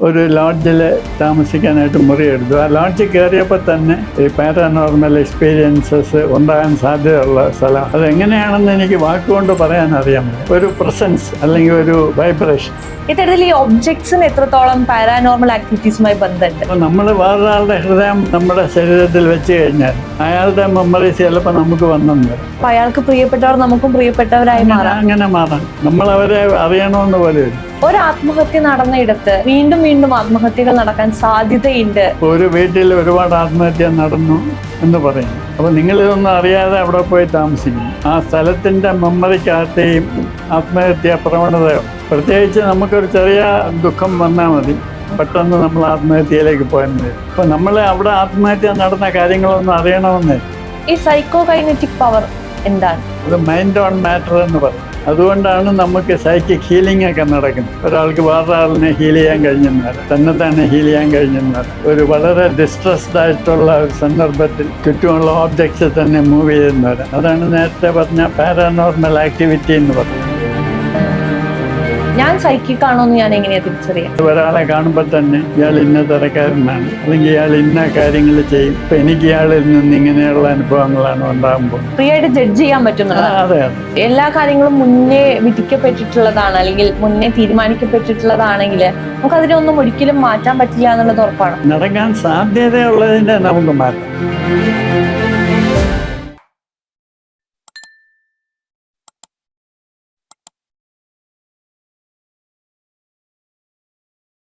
ഒരു ലോഡ്ജിൽ താമസിക്കാനായിട്ട് മുറിയെടുത്തു. ആ ലോഡ്ജിൽ കയറിയപ്പോൾ തന്നെ ഈ പാരാനോർമൽ എക്സ്പീരിയൻസസ് ഉണ്ടാകാൻ സാധ്യതയുള്ള സ്ഥലം. അതെങ്ങനെയാണെന്ന് എനിക്ക് വാക്കുകൊണ്ട് പറയാൻ അറിയാൻ പറ്റും. ഒരു പ്രസൻസ് അല്ലെങ്കിൽ ഒരു വൈബ്രേഷൻ. ഇത്തരത്തിൽ ഈ ഒബ്ജക്ട്സിന് എത്രത്തോളം പാരാനോർമൽ ആക്ടിവിറ്റീസുമായി ബന്ധമുണ്ട്? അപ്പോൾ നമ്മൾ വേറൊരാളുടെ ഹൃദയം നമ്മുടെ ശരീരത്തിൽ വെച്ച് കഴിഞ്ഞാൽ അയാളുടെ മെമ്മറീസ് ചിലപ്പോൾ നമുക്ക് വന്നെന്ന് വരും. അപ്പൊ അയാൾക്ക് പ്രിയപ്പെട്ടവർ നമുക്കും പ്രിയപ്പെട്ടവരായി മാറാം. അങ്ങനെ മാറാം. നമ്മൾ അവരെ അറിയണമെന്ന് പോലെ വരും. ഒരു ആത്മഹത്യ നടന്നയിടത്ത് വീണ്ടും വീണ്ടും ആത്മഹത്യകൾ നടക്കാൻ സാധ്യതയുണ്ട്. ഒരു വീട്ടിൽ ഒരുപാട് ആത്മഹത്യ നടന്നു എന്ന് പറയും. അപ്പോൾ നിങ്ങളിതൊന്നും അറിയാതെ അവിടെ പോയി താമസിക്കും. ആ സ്ഥലത്തിൻ്റെ മെമ്മറിക്കകത്തെയും ആത്മഹത്യാ പ്രവണതയാണ്. പ്രത്യേകിച്ച് നമുക്കൊരു ചെറിയ ദുഃഖം വന്നാൽ മതി, പെട്ടെന്ന് നമ്മൾ ആത്മഹത്യയിലേക്ക് പോകാൻ വരും. അപ്പോൾ നമ്മൾ അവിടെ ആത്മഹത്യ നടന്ന കാര്യങ്ങളൊന്നും അറിയണമെന്ന്. ഈ സൈക്കോകൈനറ്റിക് പവർ എന്താണ്? അത് മൈൻഡ് ഓൺ മാറ്റർ എന്ന് പറയും. അതുകൊണ്ടാണ് നമുക്ക് സൈക്കിക് ഹീലിംഗ് ഒക്കെ നടക്കുന്നത്. ഒരാൾക്ക് വേറൊരാളിനെ ഹീൽ ചെയ്യാൻ കഴിഞ്ഞെന്നാൽ, തന്നെ ഹീൽ ചെയ്യാൻ കഴിഞ്ഞെന്നാൽ, ഒരു വളരെ ഡിസ്ട്രസ്ഡ് ആയിട്ടുള്ള ഒരു സന്ദർഭത്തിൽ ചുറ്റുമുള്ള ഓബ്ജക്ട്സ് തന്നെ മൂവ് ചെയ്യുന്നവർ. അതാണ് നേരത്തെ പറഞ്ഞ പാരാനോർമൽ ആക്ടിവിറ്റി എന്ന് പറയുന്നത്. ഞാൻ സൈക്കിക് ആണോ എന്ന് ഞാൻ എങ്ങനെയാ തിരിച്ചറിയാം? ഒരാളെ കാണുമ്പോൾ തന്നെ ഇയാൾ ഇന്ന തരക്കാരനാണ്, അല്ലെങ്കിൽ ഇയാൾ ഇന്ന കാര്യങ്ങൾ ചെയ്യും, ഇപ്പൊ എനിക്ക് ഇയാളിൽ നിന്ന് ഇങ്ങനെയുള്ള അനുഭവങ്ങളാണ് ഉണ്ടാകുമ്പോൾ ഫ്രീ ആയിട്ട് ജഡ്ജ് ചെയ്യാൻ പറ്റുന്നതാണ്. അതെ. എല്ലാ കാര്യങ്ങളും മുന്നേ വിധിക്കപ്പെട്ടിട്ടുള്ളതാണ് അല്ലെങ്കിൽ മുന്നേ തീരുമാനിക്കപ്പെട്ടിട്ടുള്ളതാണെങ്കിൽ നമുക്ക് അതിനൊന്നും ഒരിക്കലും മാറ്റാൻ പറ്റില്ല എന്നുള്ളത് ഉറപ്പാണ്. നടക്കാൻ സാധ്യതയുള്ളതിനെ നമുക്ക് മാറ്റാം.